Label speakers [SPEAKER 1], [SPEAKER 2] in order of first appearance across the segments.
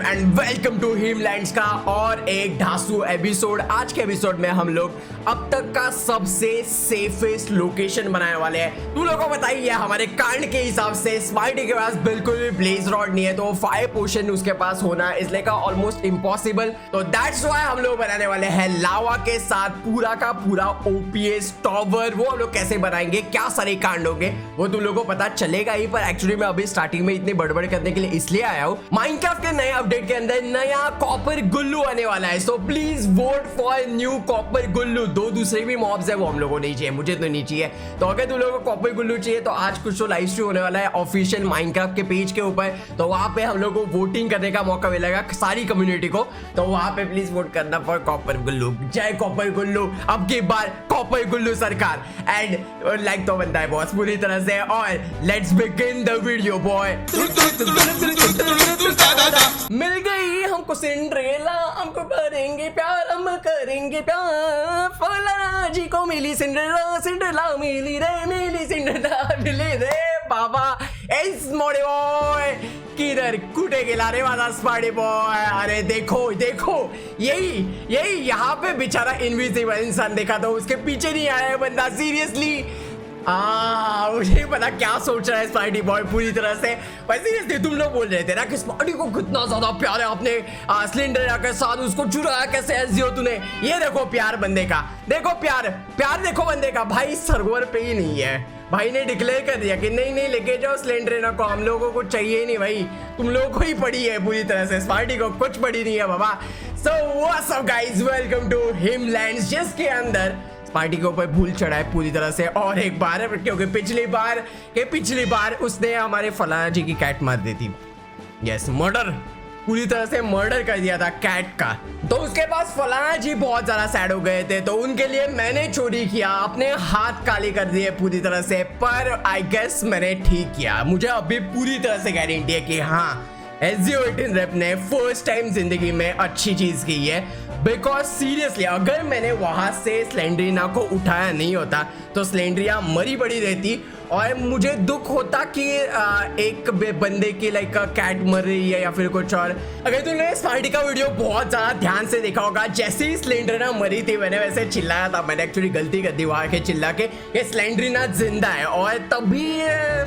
[SPEAKER 1] And welcome to हिमलैंड्स का और एक ढासू एपिसोड। आज के एपिसोड में हम लोग अब तक का सबसे सेफेस्ट लोकेशन बनाने वाले हैं। तुम लोगों को बताइए, हमारे कांड के हिसाब से स्मार्टी के पास बिल्कुल भी ब्लेज रॉड नहीं है, तो फायर पोशन उसके पास होना इसलिए का ऑलमोस्ट इम्पॉसिबल। तो दैट्स व्हाई हम लोग बनाने वाले हैं लावा के साथ पूरा का पूरा ओपीएस टॉवर। वो हम लोग कैसे बनाएंगे, क्या सारे कांड होंगे, वो तुम लोगों को पता चलेगा ही। पर एक्चुअली मैं अभी स्टार्टिंग में इतनी बड़बड़ करने के लिए इसलिए आया हूँ, माइनक्राफ्ट के नए अपडेट के अंदर नया कॉपर गुल्लू आने वाला है। So please vote for new copper Gullu. दो दूसरे भी मॉब्स है, वो हम लोगों को नहीं चाहिए, मुझे तो नहीं चाहिए। तो अगर तुम लोगों को कॉपर गुल्लू चाहिए तो आज कुछ तो लाइव स्ट्रीम होने वाला है ऑफिशियल माइनक्राफ्ट के पेज के ऊपर, तो वहां पे हम लोगों को वोटिंग करने का मौका मिलेगा सारी कम्युनिटी को। तो वहां पे प्लीज वोट करना फॉर कॉपर गुल्लू। जय कॉपर गुल्लू, अब की बार कॉपर गुल्लू सरकार। एंड लाइक तो बनता है बॉस पूरी तरह से। और let's begin the video boy. मिल गई हमको सिंड्रेला, हमको करेंगे प्यार, हम करेंगे प्यार। फलाना जी को मिली सिंड्रेला, सिंड्रेला मिली रे, मिली सिंड्रेला मिली रे बाबा। इस मोड़े बॉय किधर कुटे गेला रे माझा स्पाइडी बॉय। अरे देखो देखो, यही यहाँ पे बेचारा इनविजिबल इंसान देखा तो उसके पीछे नहीं आया है बंदा। सीरियसली मुझे पता क्या सोच रहा है स्पाइडी बॉय पूरी तरह से। सीरियसली तुम लोग बोल रहे थे ना कि स्पाइडी को कितना ज्यादा प्यार है अपने सिलेंडर के साथ, उसको चुराया कैसे ऐसे हो तूने। ये देखो प्यार बंदे का, देखो प्यार देखो बंदे का। भाई सर्वर पे ही नहीं है, भाई ने डिक्लेयर कर दिया कि नहीं लेके जाओ सिलेंडर को, हम लोगों को चाहिए ही नहीं भाई, तुम लोगों को ही पड़ी है पूरी तरह से, स्पाइडी को कुछ पड़ी नहीं है बाबा। So what's up guys, welcome to Himlands, जिसके अंदर पार्टी के ऊपर भूल चढ़ा है पूरी तरह से। और एक बार क्योंकि पिछली बार उसने हमारे फलाना जी की कैट मार दी थी। यस, मर्डर, पूरी तरह से मर्डर कर दिया था कैट का। तो उसके पास फलाना जी बहुत ज्यादा सैड हो गए थे, तो उनके लिए मैंने चोरी किया, अपने हाथ काले कर दिए पूरी तरह से। पर आई गेस मैंने ठीक किया। मुझे अभी पूरी तरह से गारंटी है कि हाँ, SG18 रैप ने फर्स्ट टाइम जिंदगी में अच्छी चीज की है। बिकॉज सीरियसली अगर मैंने वहां से स्लेंड्रीना को उठाया नहीं होता तो स्लेंड्रिया मरी पड़ी रहती, और मुझे दुख होता कि एक बंदे की लाइक कैट मर रही है या फिर कुछ और। अगर तुमने स्पाइडी का वीडियो बहुत ज्यादा ध्यान से देखा होगा, जैसे ही स्लेंड्रीना मरी थी मैंने वैसे चिल्लाया था। मैंने एक्चुअली गलती कर दी वहां के चिल्ला के, ये स्लेंड्रीना जिंदा है, और तभी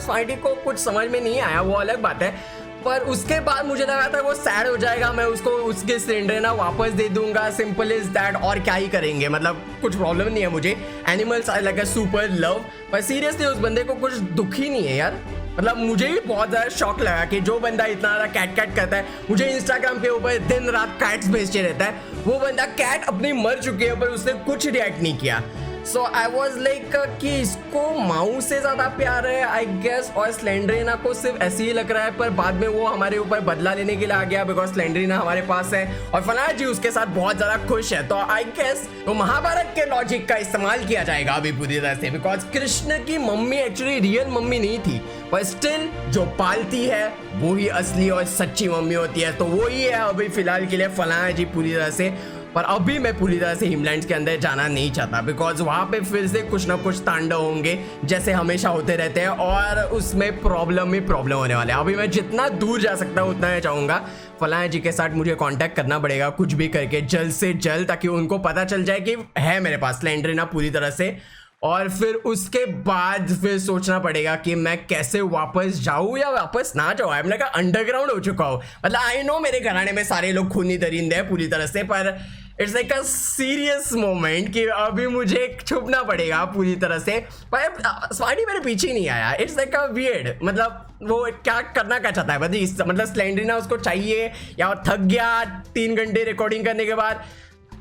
[SPEAKER 1] स्पाइडी को कुछ समझ में नहीं आया, वो अलग बात है। पर उसके बाद मुझे लगा था वो सैड हो जाएगा, मैं उसको उसके सिलेंडर ना वापस दे दूंगा, सिंपल इज दैट। और क्या ही करेंगे, मतलब कुछ प्रॉब्लम नहीं है मुझे, animals I like a super love. पर सीरियसली उस बंदे को कुछ दुख ही नहीं है यार। मतलब मुझे भी बहुत ज़्यादा शौक लगा कि जो बंदा इतना ज़्यादा कैट करता है, मुझे इंस्टाग्राम के ऊपर दिन रात कैट्स भेजते रहता है, वो बंदा कैट अपनी मर चुकी है पर उसने कुछ रिएक्ट नहीं किया। सो आई वॉज लाइक कि इसको माऊ से ज्यादा प्यार है आई गेस, और स्लेंड्रीना को सिर्फ ऐसे ही लग रहा है। पर बाद में वो हमारे ऊपर बदला लेने के लिए आ गया, बिकॉज स्लेंड्रीना हमारे पास है और फलाना जी उसके साथ बहुत ज्यादा खुश है। तो आई गेस तो महाभारत के लॉजिक का इस्तेमाल किया जाएगा अभी पूरी तरह से, बिकॉज कृष्ण की मम्मी एक्चुअली रियल मम्मी नहीं थी, पर स्टिल जो पालती है वो ही असली और सच्ची मम्मी होती है। तो वो ही है अभी फिलहाल के लिए फलाना जी पूरी तरह से। पर अभी मैं पूरी तरह से हिमलैंड्स के अंदर जाना नहीं चाहता, बिकॉज वहाँ पे फिर से कुछ ना कुछ तांडव होंगे जैसे हमेशा होते रहते हैं, और उसमें प्रॉब्लम ही प्रॉब्लम होने वाले हैं। अभी मैं जितना दूर जा सकता हूँ उतना मैं चाहूँगा। फलाना जी के साथ मुझे कांटेक्ट करना पड़ेगा कुछ भी करके जल्द से जल्द, ताकि उनको पता चल जाए कि है मेरे पास स्लेंड्रीना पूरी तरह से। और फिर उसके बाद फिर सोचना पड़ेगा कि मैं कैसे वापस जाऊँ या वापस ना जाऊँ। आई एम लाइक अंडरग्राउंड हो चुका हूँ। मतलब आई नो मेरे घराने में सारे लोग खूनी दरिंदे हैं पूरी तरह से, पर it's like a serious moment कि अभी मुझे छुपना पड़ेगा पूरी तरह से। पर स्पाइडी मेरे पीछे नहीं आया, इट्स लाइक अ वियर्ड। मतलब वो क्या करना क्या चाहता है, मतलब स्लेंड्रीना उसको चाहिए या थक गया 3 घंटे रिकॉर्डिंग करने के बाद,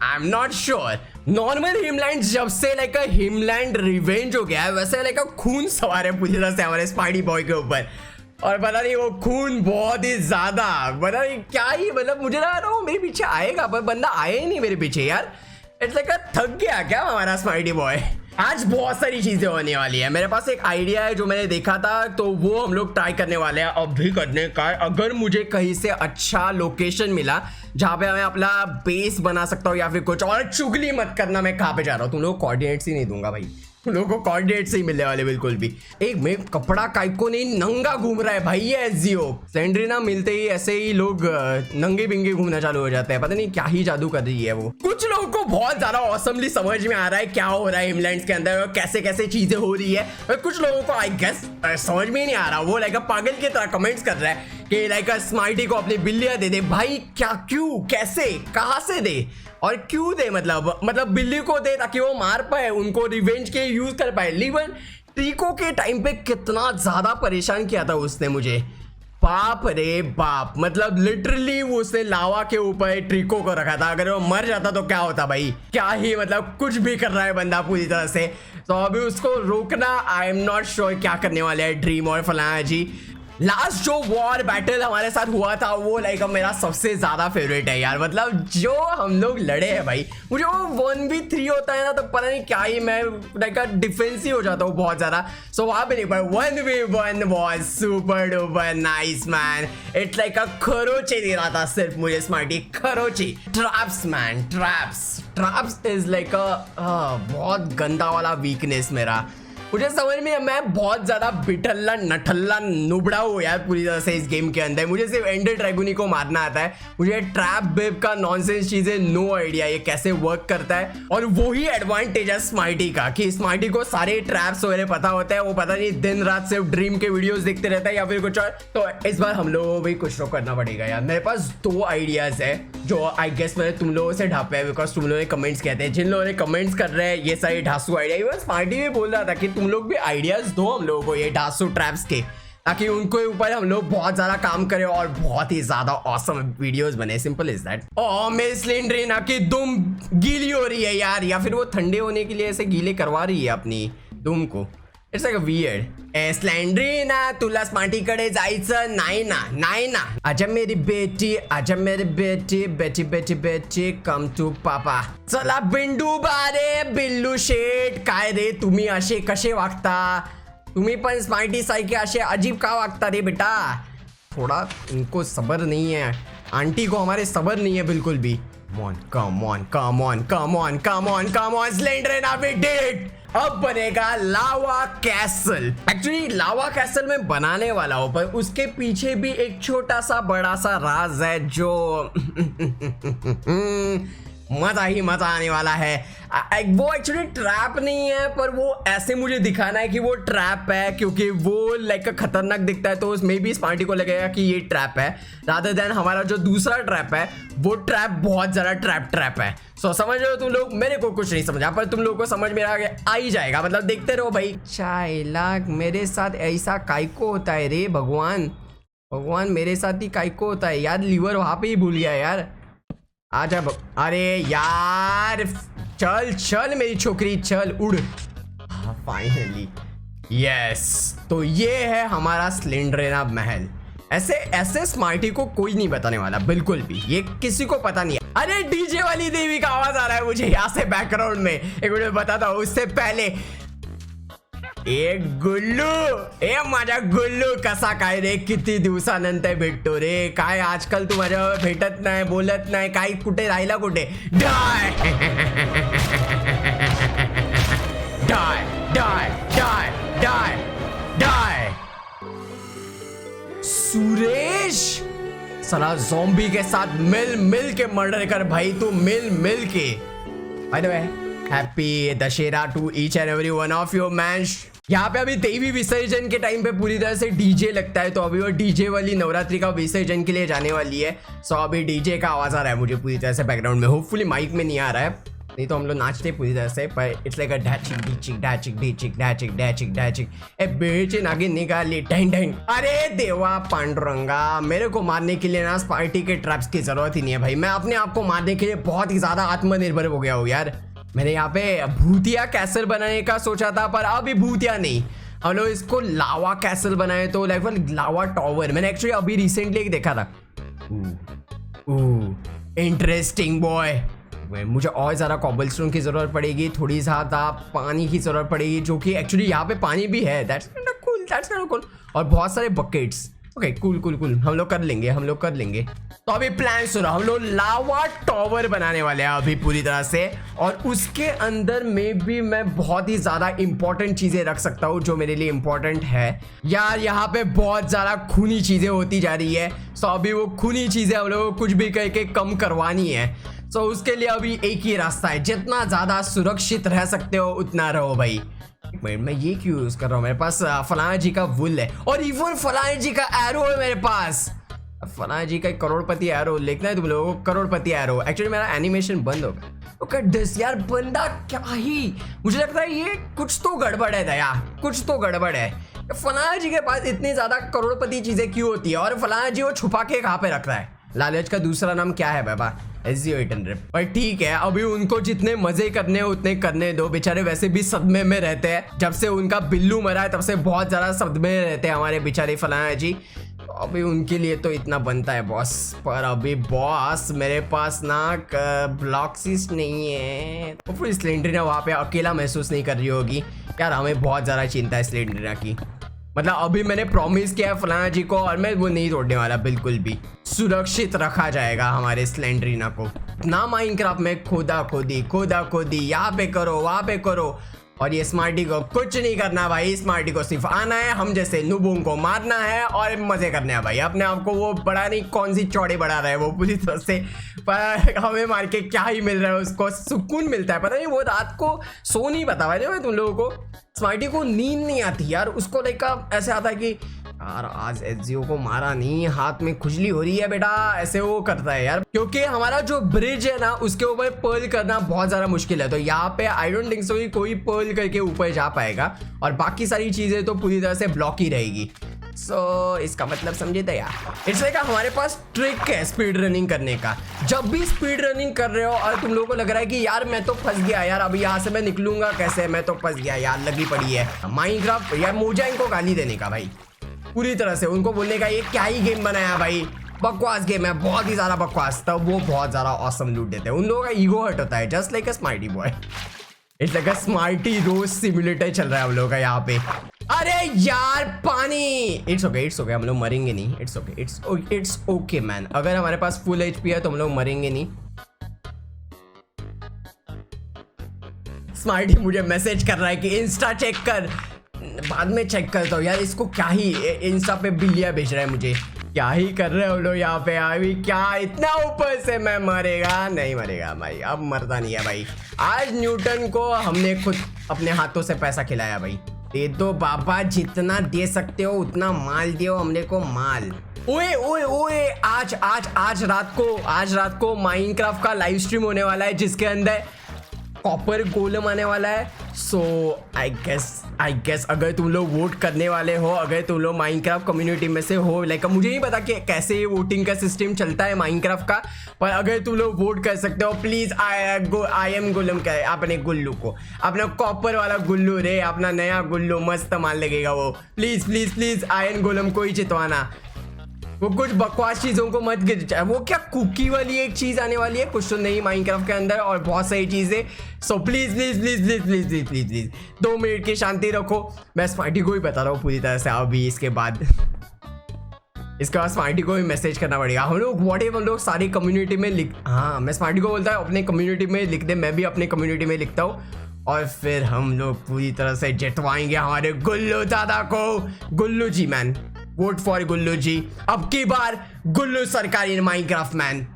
[SPEAKER 1] I am not sure. Normal Himland जब से लाइक हिमलैंड रिवेंज हो गया है, वैसे लाइक खून सवार है पूरी तरह से हमारे स्पाइडी बॉय के ऊपर। और पता नहीं वो खून बहुत ही ज्यादा, पता नहीं क्या ही, मतलब मुझे लगा था वो मेरे पीछे आएगा, पर बंदा आया ही नहीं मेरे पीछे यार। इट्स लाइक थक गया क्या हमारा स्पाइडी बॉय। आज बहुत सारी चीजें होने वाली है, मेरे पास एक आइडिया है जो मैंने देखा था, तो वो हम लोग ट्राई करने वाले हैं अभी करने का। अगर मुझे कहीं से अच्छा लोकेशन मिला जहाँ पे मैं अपना बेस बना सकता हूँ या फिर कुछ और, चुगली मत करना मैं कहाँ पे जा रहा हूँ, तुम लोग कोऑर्डिनेट्स ही नहीं दूंगा भाई, लोगों को कोऑर्डिनेट से ही मिलने वाले बिल्कुल भी। एक में कपड़ा काइको नहीं नंगा घूम रहा है भाई ये एसजीओ। स्लेंड्रेना मिलते ही ऐसे ही लोग नंगे बिंगे घूमना चालू हो जाते हैं, पता नहीं क्या ही जादू कर रही है वो। कुछ लोगों को बहुत ज्यादा ऑसमली समझ में आ रहा है क्या हो रहा है हिमलैंड्स के अंदर और कैसे कैसे चीजें हो रही है, और कुछ लोगों को आई गेस समझ में ही नहीं आ रहा। वो लाइक पागल की तरह कमेंट्स कर रहा है कि लाइक स्मार्टी को अपनी बिल्लियां दे दे। भाई क्या, क्यों, कैसे, कहां से दे और क्यों दे? मतलब बिल्ली को दे ताकि वो मार पाए, उनको रिवेंज के यूज कर पाए। इवन ट्रिको के टाइम पे कितना ज्यादा परेशान किया था उसने मुझे, बाप रे बाप। मतलब लिटरली उसने लावा के ऊपर ट्रिको को रखा था, अगर वो मर जाता तो क्या होता भाई। क्या ही मतलब कुछ भी कर रहा है बंदा पूरी तरह से। तो अभी उसको रोकना आई एम नॉट श्योर क्या करने वाले हैं ड्रीम और फलाना जी। लास्ट जो वॉर बैटल हमारे साथ हुआ था वो लाइक मेरा सबसे ज्यादा फेवरेट है यार। मतलब जो हम लोग लड़े हैं भाई, मुझे वो 1v3 होता है ना तो पता नहीं क्या ही मैं लाइक डिफेंस ही हो जाता हूँ बहुत ज्यादा। सो वहां पे नहीं, पर 1v1 was super duper nice man. It's like खरोचे दे रहा था सिर्फ मुझे स्मार्टी, खरोचे। Traps man, traps is like बहुत गंदा वाला वीकनेस मेरा। मुझे समझ में, मैं बहुत ज्यादा बिठल्ला नठल्ला नुबड़ा हूँ यार पूरी तरह से इस गेम के अंदर। मुझे सिर्फ एंडर ड्रैगोनी को मारना आता है, मुझे ट्रैप बेब का नॉनसेंस चीजें नो आइडिया ये कैसे वर्क करता है। और वही एडवांटेज है स्मार्टी का कि स्मार्टी को सारे ट्रैप्स वगैरह पता होते हैं। वो पता नहीं दिन रात सिर्फ ड्रीम के वीडियोस देखते रहता है या फिर कुछ और। तो इस बार हम लोगों को भी कुछ तो करना पड़ेगा यार। मेरे पास 2 आइडियाज है जो आई गेस मैंने तुम लोगों से ढापे हैं, बिकॉज तुम लोगों ने कमेंट्स कहते हैं, जिन लोगों ने कमेंट्स कर रहे हैं ये सारे ढासू आइडिया। इवन स्मार्टी भी बोल रहा था कि तुम लोग भी आइडियाज दो हम लोगों को ये ढासू ट्रैप्स के, ताकि उनको ऊपर हम लोग बहुत ज्यादा काम करें और बहुत ही ज्यादा ऑसम वीडियोस बने। Simple is that. Oh miss Slendrina की दुम गीली हो रही है यार, या फिर वो ठंडे होने के लिए ऐसे गीले करवा रही है अपनी दुम को। It's like a weird. Slendrina तुला स्मार्टी कडे जायचं नाही ना। आजा मेरी बेटी, आजा मेरी बेटी, बेटी बेटी बेटी कम टू पापा। चला बिंडू बारे बिल्लू शेट, काय रे तुम्ही असे कसे वागता? तुम्ही पण स्मार्टी सारखे असे अजीब का वागता रे बेटा? थोड़ा इनको सब्र नहीं है, आंटी को हमारे सब्र नहीं है बिल्कुल भी। Come on, स्लेंड्रेना we did। अब बनेगा लावा कैसल। एक्चुअली लावा कैसल में बनाने वाला हूं, पर उसके पीछे भी एक छोटा सा बड़ा सा राज है जो मजा ही मजा आने वाला है। वो एक्चुअली ट्रैप नहीं है, पर वो ऐसे मुझे दिखाना है कि वो ट्रैप है, क्योंकि वो लाइक खतरनाक दिखता है तो उसमें भी स्मार्टी को लगेगा कि ये ट्रैप है, रादर देन हमारा जो दूसरा ट्रैप है वो ट्रैप बहुत ज्यादा ट्रैप है। सो समझ रहे हो तुम लोग? मेरे को कुछ नहीं समझा, पर तुम लोग को समझ में आ ही जाएगा। मतलब देखते रहो भाई। चाइलाक मेरे साथ ऐसा काइको होता है रे भगवान, मेरे साथ ही काइको होता है यार। लीवर वहां पे ही भूल गया यार। आजा अरे यार चल मेरी छोकरी चल, उड़। Finally yes. तो ये है हमारा स्लेंड्रेना महल। ऐसे स्मार्टी को कोई नहीं बताने वाला बिल्कुल भी, ये किसी को पता नहीं है। अरे डीजे वाली देवी का आवाज आ रहा है मुझे यहाँ से बैकग्राउंड में। एक मिनट बताता हूँ, उससे पहले एक गुल्लू, ए माझा गुल्लू कसा काय रे? किती दिवसानंतर भेटतो रे, काय आजकाल तू माझ्यावर भेटत नाही, बोलत नाही, काय कुठे राहिला, कुठे? Die die die die die die. Suresh साला ज़ॉम्बी के साथ मिल के मर्डर कर भाई, तू मिल के। By the way happy Dussehra to each and every one of you man. यहाँ पे अभी देवी विसर्जन के टाइम पे पूरी तरह से डीजे लगता है, तो अभी वो डीजे वाली नवरात्रि का विसर्जन के लिए जाने वाली है। सो अभी डीजे का आवाज आ रहा है मुझे पूरी तरह से बैकग्राउंड में। होपफुली माइक में नहीं आ रहा है, नहीं तो हम लोग नाचते पूरी तरह से, पर इट्स लाइक अ डैचिक डीचिक डैचिक डीचिक डैचिक डैचिक डैचिक। ए बेचे नागे निकाली ढंग ढंग। अरे देवा पांडुरंगा, मेरे को मारने के लिए ना पार्टी के ट्रैप्स की जरूरत ही नहीं है भाई। मैं अपने आप को मारने के लिए बहुत ही ज्यादा आत्मनिर्भर हो गया हूँ यार। मैंने यहाँ पे भूतिया कैसल बनाने का सोचा था, पर अभी भूतिया नहीं, हम लोग इसको लावा कैसल बनाए, तो लाइक लावा टॉवर। मैंने एक्चुअली अभी रिसेंटली एक देखा था। Interesting boy. मुझे और ज़्यादा कॉबलस्टोन की ज़रूरत पड़ेगी, थोड़ी ज़्यादा पानी की ज़रूरत पड़ेगी, जो कि एक्चुअली यहाँ पे पानी भी है। That's kind of cool. और बहुत सारे buckets. Okay cool cool cool, हम लोग कर लेंगे, हम लोग कर लेंगे। तो अभी प्लान सुनो, हम लोग लावा टावर बनाने वाले हैं अभी पूरी तरह से, और उसके अंदर में भी मैं बहुत ही ज्यादा इंपॉर्टेंट चीजें रख सकता हूँ जो मेरे लिए इंपॉर्टेंट है। यार यहाँ पे बहुत ज्यादा खूनी चीजें होती जा रही है, सो अभी वो खूनी चीजें हम लोगों को कुछ भी करके कम करवानी है। सो उसके लिए अभी एक ही रास्ता है, जितना ज्यादा सुरक्षित रह सकते हो उतना रहो भाई। मैं ये क्यों यूज कर रहा हूँ, मेरे पास फलाना जी का वुल है, और इवन फलाना जी का एरो है मेरे पास। फलाना जी का करोड़पति एरो लिखना है तुम लोगों को, करोड़पति एरो। एक्चुअली मेरा एनिमेशन बंद हो गया। ओके दिस यार बंदा क्या ही, मुझे लगता है ये कुछ तो गड़बड़ है दया, कुछ तो गड़बड़ है। फलाना जी के पास इतनी ज्यादा करोड़पति चीजें क्यों होती है, और फलाना जी वो छुपा के कहाँ पे रखता है। लालच का दूसरा नाम क्या है बाबा, SG800। पर ठीक है, अभी उनको जितने मजे करने हैं उतने करने दो, बेचारे वैसे भी सदमे में रहते हैं। जब से उनका बिल्लू मरा है तब से बहुत ज्यादा सदमे में रहते हैं हमारे बेचारे फलाना जी। तो अभी उनके लिए तो इतना बनता है बॉस। पर अभी बॉस मेरे पास ना ब्लॉक्सिस नहीं है, तो फिर स्लेंडरिना वहाँ पे अकेला महसूस नहीं कर रही होगी। यार हमें बहुत ज्यादा चिंता है स्लेंडरिना की। मतलब अभी मैंने प्रॉमिस किया है फलाना जी को, और मैं वो नहीं तोड़ने वाला बिल्कुल भी। सुरक्षित रखा जाएगा हमारे स्लेंडरिना को। ना माइनक्राफ्ट में खोदा खोदी यहाँ पे करो वहाँ पे करो, और ये स्मार्टी को कुछ नहीं करना भाई। स्मार्टी को सिर्फ आना है, हम जैसे नुबों को मारना है और मजे करने हैं भाई। अपने आप को वो बड़ा नहीं, कौन सी चौड़े बढ़ा रहा है वो पूरी तरह से, पर हमें मार के क्या ही मिल रहा है, उसको सुकून मिलता है। पता नहीं वो रात को सो नहीं पाता भाई। मैं तुम लोगों को, स्मार्टी को नींद नहीं आती यार, उसको लाइक ऐसे आता है कि यार आज एसजीओ को मारा नहीं, हाथ में खुजली हो रही है बेटा, ऐसे वो करता है यार। क्योंकि हमारा जो ब्रिज है ना उसके ऊपर पर्ल करना बहुत ज्यादा मुश्किल है, तो यहाँ पे आई डोंट थिंक सो कि कोई पर्ल करके ऊपर जा पाएगा, और बाकी सारी चीजें तो पूरी तरह से ब्लॉक ही रहेगी। सो इसका मतलब समझे तो यार, इट्स लाइक हमारे पास ट्रिक है स्पीड रनिंग करने का। जब भी स्पीड रनिंग कर रहे हो और तुम लोगों को लग रहा है कि यार मैं तो फंस गया यार, अभी यहाँ से मैं निकलूंगा कैसे, मैं तो फंस गया यार, लगी पड़ी है माइनक्राफ्ट या मोजांग को गाली देने का भाई, पूरी तरह से उनको बोलने का ये क्या ही गेम बनाया भाई, बकवास गेम है, बहुत ही ज्यादा बकवास। तब वो बहुत ज्यादा ऑसम लूट देते हैं। उन लोगों का ईगो हर्ट होता है, just like a smarty boy. It's like a smarty rose simulator चल रहा है हम लोगों का यहाँ पे। अरे यार पानी, इट्स ओके हम लोग मरेंगे नहीं। इट्स ओके मैन, अगर हमारे पास फुल HP है तो हम लोग मरेंगे नहीं। स्मार्टी मुझे मैसेज कर रहा है कि इंस्टा चेक कर, बाद में चेक करता हूँ यार। इसको क्या ही इंस्टा पे बिल्लियाँ भेज रहा है मुझे, क्या ही कर रहे हो लोग यहाँ पे। अभी क्या इतना ऊपर से मैं मरेगा, नहीं मरेगा भाई, अब मरता नहीं है भाई। आज न्यूटन को हमने खुद अपने हाथों से पैसा खिलाया भाई। दे दो बाबा, जितना दे सकते हो उतना माल दियो हमने को माल। ओए ओए ओए, आज रात को माइनक्राफ्ट का लाइव स्ट्रीम होने वाला है जिसके अंदर कॉपर गोलम आने वाला है। सो आई गेस अगर तुम लोग वोट करने वाले हो, अगर तुम लोग माइनक्राफ्ट कम्युनिटी में से हो, लाइक मुझे नहीं पता कि कैसे ये वोटिंग का सिस्टम चलता है माइनक्राफ्ट का, पर अगर तुम लोग वोट कर सकते हो प्लीज आई एम गोलम का अपने गुल्लू को, अपना कॉपर वाला गुल्लू रे, अपना नया गुल्लू मस्त माल लगेगा वो। प्लीज प्लीज प्लीज आयन गोलम को ही जितवाना। वो कुछ बकवास चीजों को मत गिर, वो क्या कुकी वाली एक चीज आने वाली है, कुछ तो नहीं माइनक्राफ्ट के अंदर, और बहुत सारी चीजें। So please please please please please please please please 2 minute की शांति रखो। मैं स्मार्टी को भी बता रहा हूँ पूरी तरह से। अभी इसके बाद स्मार्टी को भी मैसेज करना पड़ेगा। हम लोग व्हाटएवर लोग सारी कम्युनिटी में लिख, हाँ मैं स्मार्टी को बोलता है अपने कम्युनिटी में लिख दे, मैं भी अपने कम्युनिटी में लिखता हूँ, और फिर हम लोग पूरी तरह से जितवाएंगे हमारे गुल्लू दादा को। गुल्लू जी मैन, वोट फॉर गुल्लू जी। अब की बार गुल्लू सरकार इन माइनक्राफ्ट मैन।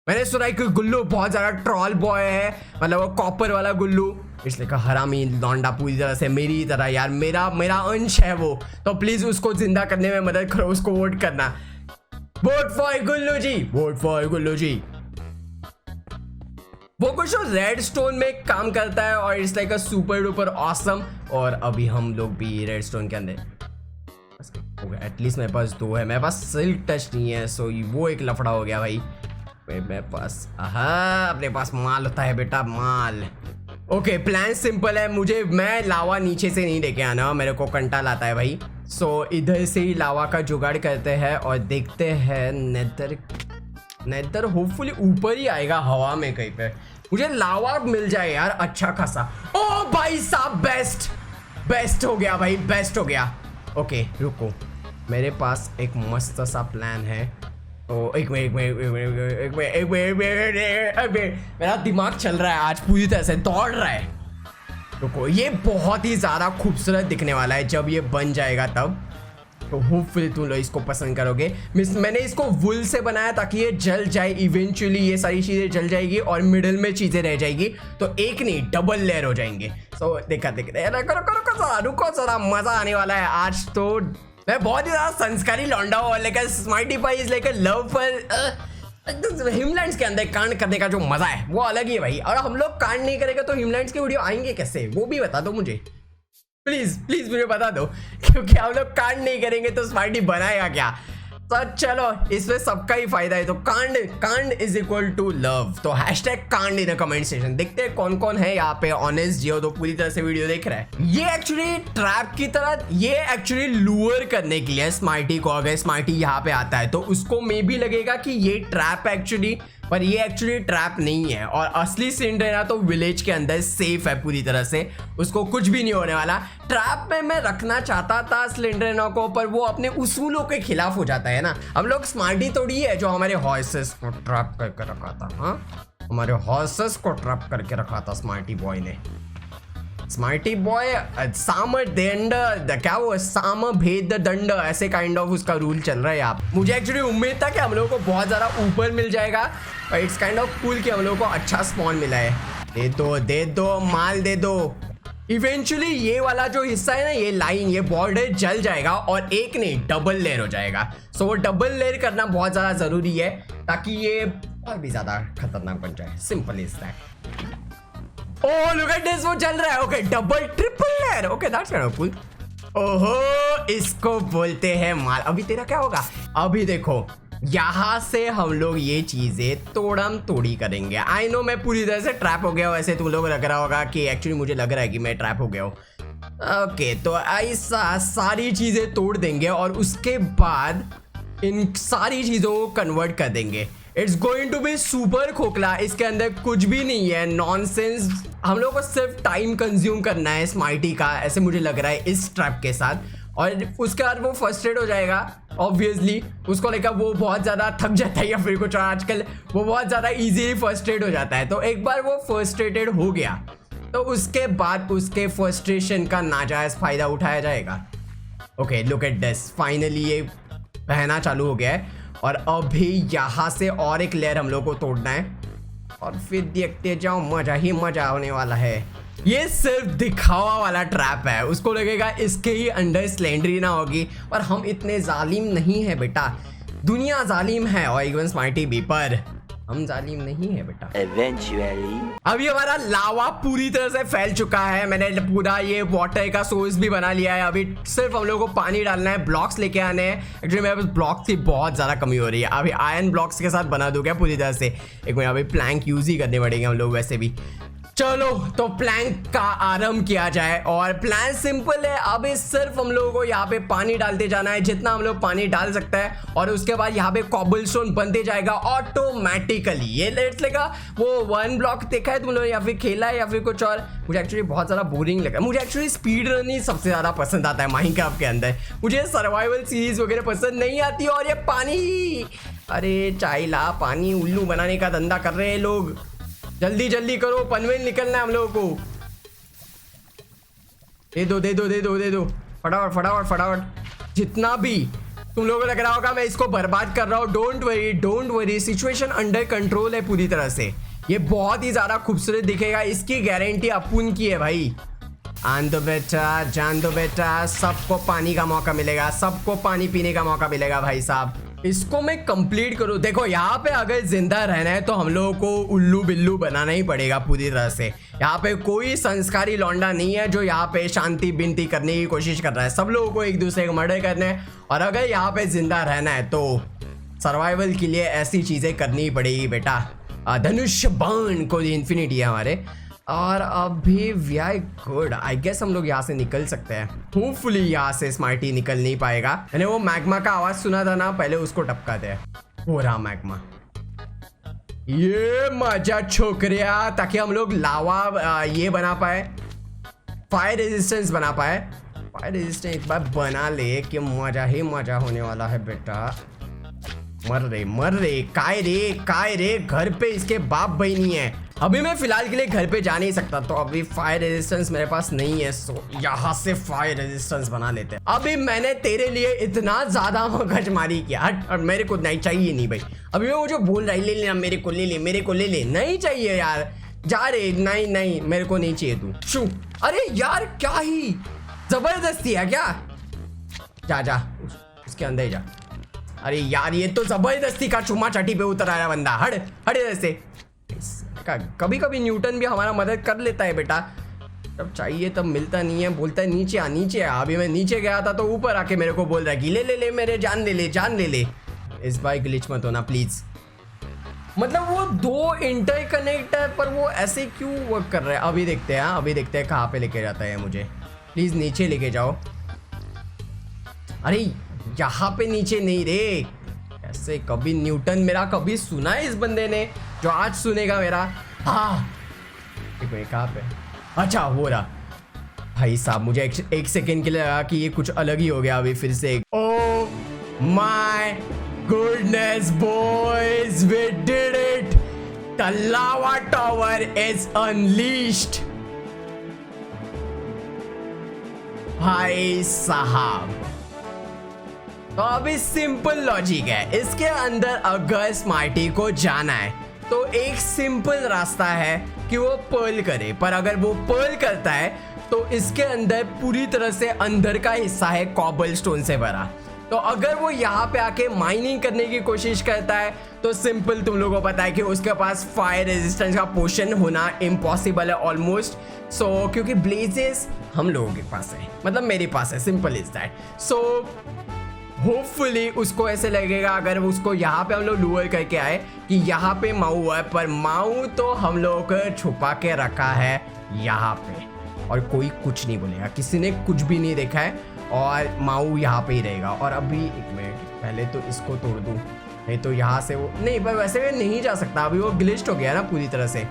[SPEAKER 1] मैंने सुना है कि गुल्लू बहुत ज्यादा ट्रॉल बॉय है, मतलब वो कॉपर वाला गुल्लू, इसलिए का हरामी लौंडा पूरी तरह से मेरी तरह यार, मेरा अंश है वो। तो प्लीज उसको जिंदा करने में मदद करो, उसको वोट करना। Vote for Gullu ji, vote for Gullu ji. वो कुछ रेड स्टोन में काम करता है और it's like a super duper awesome. और अभी हम लोग भी रेड स्टोन के अंदर हो गया। एटलीस्ट मेरे पास 2 है, मेरे पास सिल्क टच नहीं है, सो वो एक लफड़ा हो गया भाई। मेरे पास अपने पास माल होता है बेटा, माल। ओके प्लान सिंपल है, मैं लावा नीचे से नहीं लेके आना, मेरे को कंटाल आता है भाई। सो इधर से ही लावा का जुगाड़ करते हैं और देखते हैं नेदर होपफुली ऊपर ही आएगा हवा में कहीं पे, मुझे लावा मिल जाए यार अच्छा खासा। ओ भाई साहब बेस्ट हो गया भाई, बेस्ट हो गया। ओके रुको, मेरे पास एक मस्त सा प्लान है। तो एक मिनट मेरा दिमाग चल रहा है आज पूरी तरह से, दौड़ रहा है। रुको, ये बहुत ही ज़्यादा खूबसूरत दिखने वाला है जब ये बन जाएगा तब। तो होपफुली तुम लोग इसको पसंद करोगे। मैंने इसको वुल से बनाया ताकि ये जल जाए, इवेंचुअली ये सारी चीज़ें जल जाएगी और मिडिल में चीज़ें रह जाएगी, तो एक नहीं डबल लेयर हो जाएंगे। सो रुको जरा, मज़ा आने वाला है आज। तो मैं बहुत ही ज़्यादा संस्कारी लौंडा हूँ, लेकिन smarty pi is like love पर हिमलैंड्स के अंदर कांड करने का जो मज़ा है वो अलग ही है भाई। और हम लोग कांड नहीं करेंगे तो हिमलैंड्स की वीडियो आएंगे कैसे, वो भी बता दो मुझे प्लीज प्लीज, मुझे बता दो, क्योंकि हम लोग कांड नहीं करेंगे तो स्मार्टी बनाएगा क्या। तो चलो, इसमें सबका ही फायदा है। तो कांड इज इक्वल टू लव। तो हैशटैग कांड इन कमेंट सेक्शन। देखते हैं कौन कौन है यहाँ पे ऑनेस्ट जियो तो पूरी तरह से वीडियो देख रहा है। ये एक्चुअली ट्रैप की तरह, ये एक्चुअली लूअर करने के लिए स्मार्टी को, अगर स्मार्टी यहाँ पे आता है तो उसको मे भी लगेगा कि ये ट्रैप एक्चुअली, पर ये एक्चुअली ट्रैप नहीं है। और असली सिंड्रेला तो विलेज के अंदर सेफ है पूरी तरह से, उसको कुछ भी नहीं होने वाला। ट्रैप में मैं रखना चाहता था सिंड्रेला को, पर वो अपने उसूलों के खिलाफ हो जाता है ना। हम लोग स्मार्टी थोड़ी है जो हमारे हॉर्सेस को ट्रैप करके रखा था। हाँ, हमारे हॉर्सेस को ट्रैप करके रखा था स्मार्टी बॉय ने। स्मार्टी बॉय साम दंड, क्या वो साम भेद दंड, ऐसे काइंड ऑफ उसका रूल चल रहा है यहाँ। मुझे एक्चुअली उम्मीद था कि हम लोगों को बहुत ज़्यादा ऊपर मिल जाएगा, और इट्स काइंड ऑफ कूल कि हम लोगों को अच्छा स्पॉन मिला है। दे दो माल दे दो। इवेंचुअली ये वाला जो हिस्सा है ना, ये लाइन, ये बॉर्डर जल जाएगा और एक नहीं डबल लेयर हो जाएगा। सो वो डबल लेयर करना बहुत ज़्यादा ज़रूरी है ताकि ये और भी ज़्यादा खतरनाक बन जाए। Simple is that. Oh look at this, वो चल रहा है। Okay, double triple layer. Okay, that's kind of cool. ओहो, इसको बोलते हैं माल। अभी तेरा क्या होगा? अभी देखो, यहाँ से हम लोग ये चीजें तोड़म तोड़ी करेंगे। आई नो मैं पूरी तरह से ट्रैप हो गया हूँ, वैसे तुम लोग लग रहा होगा कि एक्चुअली मुझे लग रहा है कि मैं ट्रैप हो गया हूँ। ओके, तो ऐसा सारी चीजें तोड़ देंगे और उसके बाद इन सारी चीजों को कन्वर्ट कर देंगे। It's going to be super खोखला, इसके अंदर कुछ भी नहीं है, नॉनसेंस। हम लोग को सिर्फ टाइम कंज्यूम करना है स्मार्टी का, ऐसे मुझे लग रहा है इस ट्रैप के साथ। और उसके बाद वो फर्स्ट्रेट हो जाएगा ऑब्वियसली, उसको लेकर वो बहुत ज़्यादा थक जाता है या फिर कुछ, आजकल वो बहुत ज़्यादा इजीली फर्स्ट्रेट हो जाता है। तो एक बार वो फर्स्ट्रेटेड हो गया तो उसके बाद उसके फर्स्ट्रेशन का नाजायज़ फ़ायदा उठाया जाएगा। Okay, look at this, finally ये बहना चालू हो गया है। और अभी यहाँ से और एक लेयर हम लोग को तोड़ना है और फिर देखते जाओ, मज़ा ही मज़ा होने वाला है। ये सिर्फ दिखावा वाला ट्रैप है, उसको लगेगा इसके ही अंडर स्लेंडरी ना होगी, पर हम इतने जालिम नहीं है बेटा। दुनिया जालिम है और इवन स्मार्टी भी, पर हम जालिम नहीं है बेटा।
[SPEAKER 2] Eventually,
[SPEAKER 1] अभी हमारा लावा पूरी तरह से फैल चुका है। मैंने पूरा ये वाटर का सोर्स भी बना लिया है। अभी सिर्फ हम लोगों को पानी डालना है, ब्लॉक्स लेके आने हैं। एक्चुअली मेरे पास ब्लॉक्स की बहुत ज़्यादा कमी हो रही है। अभी आयरन ब्लॉक्स के साथ बना दूँ क्या पूरी तरह से? एक मिनट, अभी प्लैंक यूज़ ही करने पड़ेंगे हम लोग वैसे भी। चलो तो प्लैंक का आरंभ किया जाए। और प्लान सिंपल है, अभी सिर्फ हम लोगों को यहाँ पे पानी डालते जाना है, जितना हम लोग पानी डाल सकते हैं, और उसके बाद यहाँ पे कॉबलस्टोन बनते जाएगा ऑटोमेटिकली। ये लेट्स लेगा वो वन ब्लॉक देखा है तुम लोग, या फिर खेला है या फिर कुछ और। मुझे एक्चुअली बहुत ज़्यादा बोरिंग लगा। मुझे एक्चुअली स्पीड रन ही सबसे ज़्यादा पसंद आता है माइनक्राफ्ट के अंदर। मुझे सर्वाइवल सीरीज वगैरह पसंद नहीं आती। और ये पानी, अरे चाइला पानी उल्लू बनाने का धंधा कर रहे हैं लोग। जल्दी जल्दी करो, पनवेल निकलना है हम लोगों को। दे दो दे दो दे दो दे दो, फटाफट फटाफट फटाफट। जितना भी तुम लोगों को लग रहा होगा मैं इसको बर्बाद कर रहा हूँ, don't worry, situation under control है पूरी तरह से। ये बहुत ही ज़्यादा खूबसूरत दिखेगा, इसकी गारंटी अपुन की है भाई। आन दो बेटा, जान दो बेटा, सबको पानी का मौका मिलेगा, सबको पानी पीने का मौका मिलेगा भाई साहब। इसको मैं कंप्लीट करूँ। देखो यहाँ पे अगर जिंदा रहना है तो हम लोगों को उल्लू बिल्लू बनाना ही पड़ेगा पूरी तरह से। यहाँ पे कोई संस्कारी लौंडा नहीं है जो यहाँ पे शांति बिनती करने की कोशिश कर रहा है। सब लोगों को एक दूसरे को मर्डर करना है, और अगर यहाँ पे जिंदा रहना है तो सर्वाइवल के लिए ऐसी चीज़ें करनी ही पड़ेगी बेटा। धनुष बाण को इन्फिनिटी है हमारे। और अभी we are good, I guess हम लोग यहाँ से निकल सकते हैं। होपफुली यहाँ से स्मार्टी निकल नहीं पाएगा। मैंने वो मैग्मा का आवाज सुना था ना, पहले उसको टपकाते हैं। हो रहा मैग्मा, ये मजा छोकरिया, ताकि हम लोग लावा ये बना पाए, फायर रेजिस्टेंस बना पाए। फायर रेजिस्टेंस एक बार बना ले कि मजा ही मजा होने वाला है बेटा। मर रे काय रे घर पे इसके बाप भाई नहीं है। अभी मैं फिलहाल के लिए घर पे जा नहीं सकता, तो अभी फायर रेजिस्टेंस मेरे पास नहीं है, सो यहाँ से फायर रेजिस्टेंस बना लेते हैं। अभी मैंने तेरे लिए इतना ज्यादा मगजमारी किया, हट, और मेरे को नहीं चाहिए नहीं भाई। अभी वो जो बोल रहा है ले लेना, मेरे को ले ले, नहीं चाहिए यार, जा रे, नहीं मेरे को नहीं चाहिए तू शू। अरे यार क्या ही जबरदस्ती है क्या, जा उसके अंदर ही जा। अरे यार ये तो जबरदस्ती का चुम्मा चाटी पे उतर आया बंदा, हट ऐसे। कभी कभी न्यूटन भी हमारा मदद कर लेता है बेटा, तब चाहिए तब मिलता नहीं है, बोलता है नीचे आ। अभी मैं नीचे गया था तो ऊपर आके मेरे को बोल रहा है कि ले मेरे जान ले ले। इस बार ग्लिच मत होना प्लीज। मतलब वो दो इंटरकनेक्ट है पर वो ऐसे क्यों वर्क कर रहा है। अभी देखते हैं कहाँ पे लेके जाता है मुझे। प्लीज नीचे लेके जाओ। अरे यहाँ पे नीचे नहीं रे, ऐसे कभी न्यूटन मेरा कभी सुना है इस बंदे ने जो आज सुनेगा मेरा। हाँ कहाँ पे, अच्छा हो रहा भाई साहब, मुझे एक सेकेंड के लिए लगा कि ये कुछ अलग ही हो गया अभी फिर से। Oh my goodness boys, we did it, the lava tower is unleashed. भाई साहब तो अभी सिंपल लॉजिक है, इसके अंदर अगर स्मार्टी को जाना है तो एक सिंपल रास्ता है कि वो पर्ल करे, पर अगर वो पर्ल करता है तो इसके अंदर पूरी तरह से अंदर का हिस्सा है कॉबलस्टोन से भरा। तो अगर वो यहाँ पे आके माइनिंग करने की कोशिश करता है तो सिंपल तुम लोगों को पता है कि उसके पास फायर रेजिस्टेंस का पोशन होना इम्पॉसिबल है ऑलमोस्ट। सो क्योंकि ब्लेजेस हम लोगों के पास है, मतलब मेरे पास है, simple is that. So hopefully उसको ऐसे लगेगा अगर उसको यहाँ पे हम लोग लूअर करके आए कि यहाँ पे माऊ है, पर माऊ तो हम लोगों को छुपा के रखा है यहाँ पे और कोई कुछ नहीं बोलेगा, किसी ने कुछ भी नहीं देखा है और माऊ यहाँ पे ही रहेगा। और अभी एक मिनट पहले तो इसको तोड़ दूँ, नहीं तो यहाँ से वो नहीं, पर वैसे भी नहीं जा सकता, अभी वो ग्लिच्ड हो गया ना पूरी तरह से।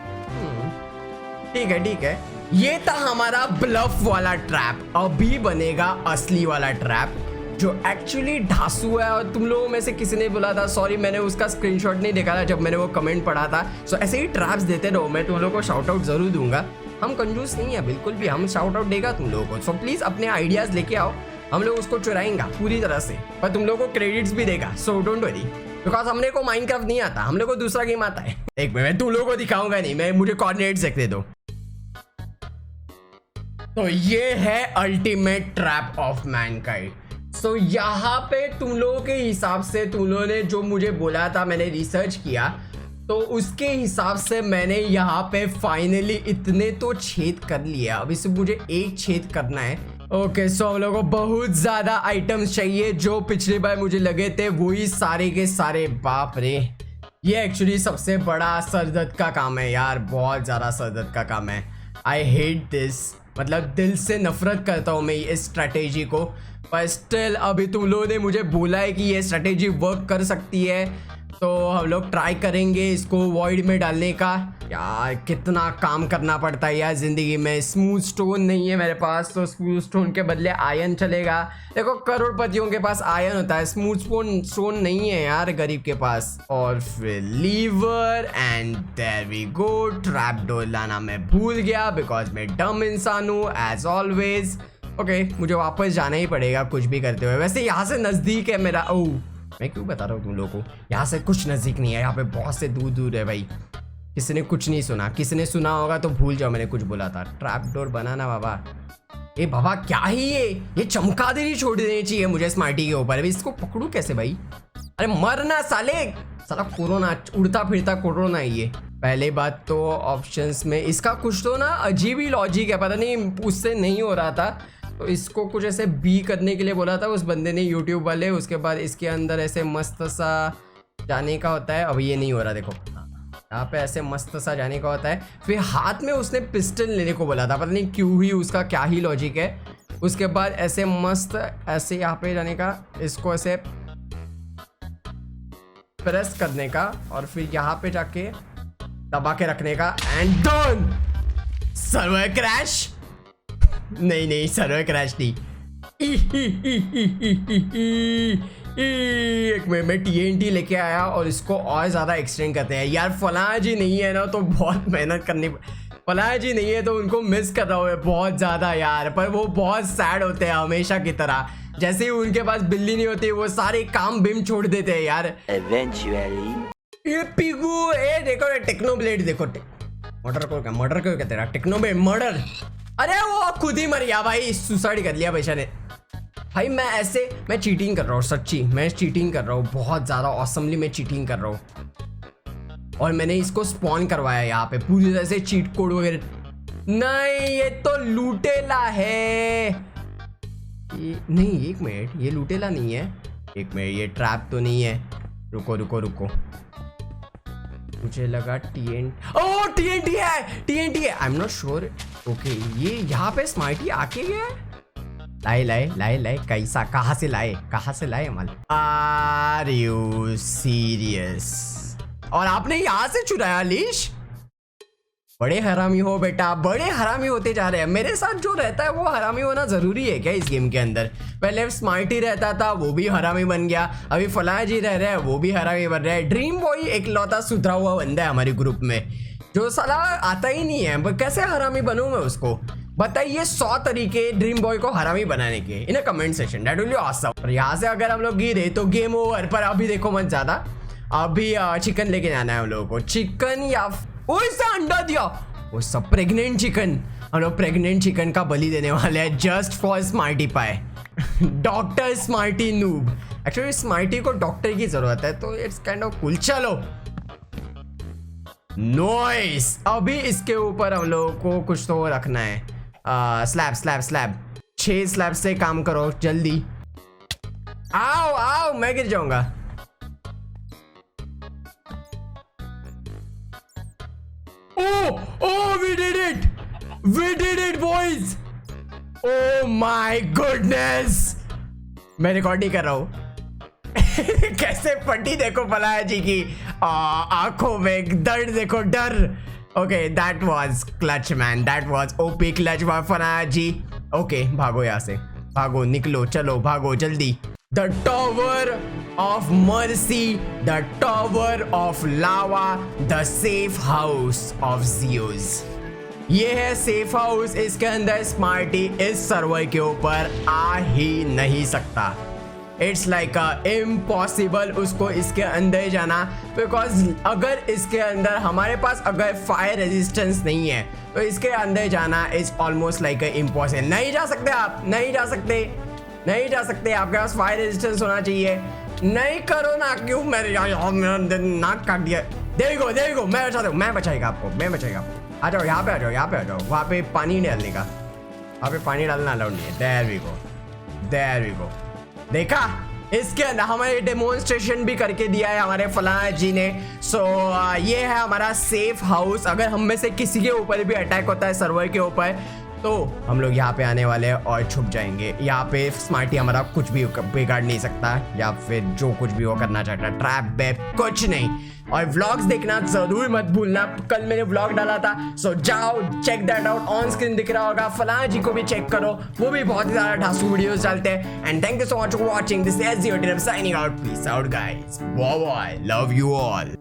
[SPEAKER 1] ठीक है, ये था हमारा ब्लफ वाला ट्रैप। अभी बनेगा असली वाला ट्रैप जो एक्चुअली ढासू है। और तुम लोगों में से किसी ने बोला था, सॉरी मैंने उसका स्क्रीनशॉट नहीं देखा था जब मैंने वो कमेंट पढ़ा था। सो ऐसे ही ट्रैप्स देते रहो, मैं तुम लोगों को शाउट आउट जरूर दूंगा। हम कंजूस नहीं है बिल्कुल भी, हम शाउट आउट देगा तुम लोगों को। सो प्लीज अपने आइडियाज लेके आओ, हम लोग उसको चुराएंगे पूरी तरह से, पर तुम लोगों को क्रेडिट्स भी देगा। सो डोंट वरी, बिकॉज हमने को माइनक्राफ्ट नहीं आता, हम लोग को दूसरा गेम आता है। एक मिनट, मैं तुम लोगों को दिखाऊंगा नहीं, मैं मुझे कोऑर्डिनेट्स देख दे दो। तो ये है अल्टीमेट ट्रैप ऑफ मैनकाइंड। सो यहाँ पे तुम लोगों के हिसाब से, तुम लोगों ने जो मुझे बोला था, मैंने रिसर्च किया तो उसके हिसाब से मैंने यहाँ पे फाइनली इतने तो छेद कर लिया। अभी सिर्फ मुझे एक छेद करना है। ओके सो हम लोगों को बहुत ज्यादा आइटम्स चाहिए, जो पिछली बार मुझे लगे थे वही सारे के सारे। बाप रे, ये एक्चुअली सबसे बड़ा सरदर्द का काम है यार, बहुत ज्यादा सरदर्द का काम है। आई हेट दिस, मतलब दिल से नफरत करता हूँ मैं इस स्ट्रैटेजी को, पर स्टिल अभी तुम लोगों ने मुझे बोला है कि ये स्ट्रैटेजी वर्क कर सकती है, तो हम लोग ट्राई करेंगे इसको वॉइड में डालने का। यार कितना काम करना पड़ता है यार ज़िंदगी में। स्मूथ स्टोन नहीं है मेरे पास, तो स्मूथ स्टोन के बदले आयरन चलेगा। देखो करोड़पतियों के पास आयरन होता है, स्मूथ स्टोन नहीं है यार गरीब के पास। और फिर lever and there we go. Trap door लाना मैं भूल गया बिकॉज मैं डम इंसान हूँ एज ऑलवेज। ओके मुझे वापस जाना ही पड़ेगा कुछ भी करते हुए। वैसे यहाँ से नज़दीक है मेरा। ओह मैं क्यों बता रहा हूँ तुम लोगों को, यहाँ से कुछ नज़दीक नहीं है, यहाँ पे बहुत से दूर दूर है भाई। किसी ने कुछ नहीं सुना, किसी ने सुना होगा तो भूल जाओ मैंने कुछ बोला था। ट्रैप डोर बनाना बाबा। ए बाबा क्या ही ये चमका देनी छोड़ देनी चाहिए मुझे स्मार्टी के ऊपर। अभी इसको पकड़ू कैसे भाई? अरे मरना साले, साला कोरोना, उड़ता फिरता कोरोना है ये। पहले बात तो ऑप्शंस में इसका कुछ तो ना अजीब ही लॉजिक है, पता नहीं उससे नहीं हो रहा था, तो इसको कुछ ऐसे बी करने के लिए बोला था उस बंदे ने, यूट्यूब वाले। उसके बाद इसके अंदर ऐसे मस्त सा जाने का होता है। अब ये नहीं हो रहा, देखो यहाँ पे ऐसे मस्त सा जाने का होता है। फिर हाथ में उसने पिस्टल लेने को बोला था, पता नहीं क्यों ही, उसका क्या ही लॉजिक है। उसके बाद ऐसे मस्त ऐसे यहाँ पे जाने का, इसको ऐसे प्रेस करने का और फिर यहाँ पे जाके दबा के रखने का एंड डन। सर्वर क्रैश नहीं सर्वर क्रैश नहीं, एक मैं TNT लेके आया और इसको और ज़्यादा एक्सटेंड करते हैं यार। फलाना जी नहीं है ना तो बहुत मेहनत करनी, फलाना जी नहीं है तो उनको मिस कर रहा हूँ बहुत ज़्यादा यार। पर वो बहुत सैड होते हैं हमेशा की तरह, जैसे ही उनके पास बिल्ली नहीं होती वो सारे काम बिम छोड़ देते हैं यार।
[SPEAKER 2] Eventually.
[SPEAKER 1] ये पिगू देखो टेक्नो ब्लेड देखो, मर्डर को कहते हैं टेक्नो ब्लेड मर्डर। अरे वो खुद ही मर गया भाई, सुसाइड कर लिया पैसा ने भाई। मैं चीटिंग कर रहा हूँ, सच्ची मैं चीटिंग कर रहा हूँ बहुत ज़्यादा ऑसमली मैं चीटिंग कर रहा हूँ। और मैंने इसको स्पॉन करवाया यहाँ पे पूरी तरह से चीट कोड वगैरह। नहीं ये तो लूटेला है। नहीं एक मिनट, ये लूटेला नहीं है। एक मिनट, ये ट्रैप तो नहीं है। रुको मुझे लगा TNT है। I am not sure. Okay ये यहाँ पे स्मार्टी आके गया। लाए कैसा, कहाँ से लाए माल। Are you serious? और आपने यहाँ से चुराया लीश? बड़े हरामी हो बेटा, बड़े हरामी होते जा रहे हैं। मेरे साथ जो रहता है वो हरामी होना जरूरी है क्या इस गेम के अंदर? पहले स्मार्टी रहता था वो भी हरामी बन गया, अभी फलाना जी रह रहे हैं वो भी हरामी बन रहे हैं। ड्रीम बॉय एक लौता सुधरा हुआ बंदा है हमारे ग्रुप में जो साला आता ही नहीं है। कैसे हरामी बनूं मैं उसको? बताइए 100 तरीके ड्रीम बॉय को हरामी बनाने के in comment section, that will be awesome. और यहाँ से अगर हम लोग गिरे तो गेम ओवर। पर अभी देखो मत ज्यादा, अभी चिकन लेके जाना है हम लोगों को। चिकन या इससे अंडा दिया, वो सब प्रेग्नेंट चिकन। हम लोग प्रेग्नेंट चिकन का बलि देने वाले हैं जस्ट फॉर स्मार्टी पाए। Doctor smarty noob. Actually smarty को डॉक्टर की जरूरत है तो इट्स काइंड ऑफ कूल। चलो नॉइस। अभी इसके ऊपर हम लोगों को कुछ तो रखना है। स्लैब 6 स्लैब से काम करो जल्दी। आओ मैं गिर जाऊंगा। We did it boys. Oh my goodness. मैं रिकॉर्ड नहीं कर रहा हूँ। कैसे फटी देखो फलाया जी की आंखों में दर्द देखो, डर। Okay that was clutch man, that was OP clutch by फलाया जी। ओके भागो यहाँ से, भागो निकलो, चलो भागो जल्दी। The Tower of Mercy, the Tower of Lava, the Safe House of Zeus. ये है सेफ हाउस। इसके अंदर स्मार्टी इस सर्वर के ऊपर आ ही नहीं सकता। इट्स लाइक इम्पॉसिबल उसको इसके अंदर जाना, बिकॉज अगर इसके अंदर हमारे पास अगर फायर रेजिस्टेंस नहीं है तो इसके अंदर जाना इज ऑलमोस्ट लाइक इम्पॉसिबल। नहीं जा सकते आप, नहीं जा सकते। आपके पास फायर रेजिस्टेंस होना चाहिए। नहीं करो ना, क्यों मेरे नाक काट दिया। देवी को मैं बचा दूँ, मैं बचाएगा आपको। आ जाओ यहाँ पे, आ जाओ। वहाँ पे पानी डालने का, वहाँ पे पानी डालना अलाउड नहीं है। There we go. देखा, इसके अंदर हमारे डेमोन्स्ट्रेशन भी करके दिया है हमारे फलाना जी ने। सो ये है हमारा सेफ हाउस। अगर हम में से किसी के ऊपर भी अटैक होता है सर्वर के ऊपर तो हम लोग यहाँ पे आने वाले हैं और छुप जाएंगे। यहाँ पे स्मार्टी हमारा कुछ भी बिगाड़ नहीं सकता, या फिर जो कुछ भी वो करना चाहता है, ट्रैप बैप कुछ नहीं। और व्लॉग्स देखना जरूर मत भूलना, कल मैंने व्लॉग डाला था, सो जाओ check that out. On screen दिख रहा होगा, फलाना जी को भी चेक करो, वो भी बहुत ही ज्यादा ढासू वीडियोस डालते हैं। And thank you so much for watching this, signing out, peace out guys, bye bye, love you all.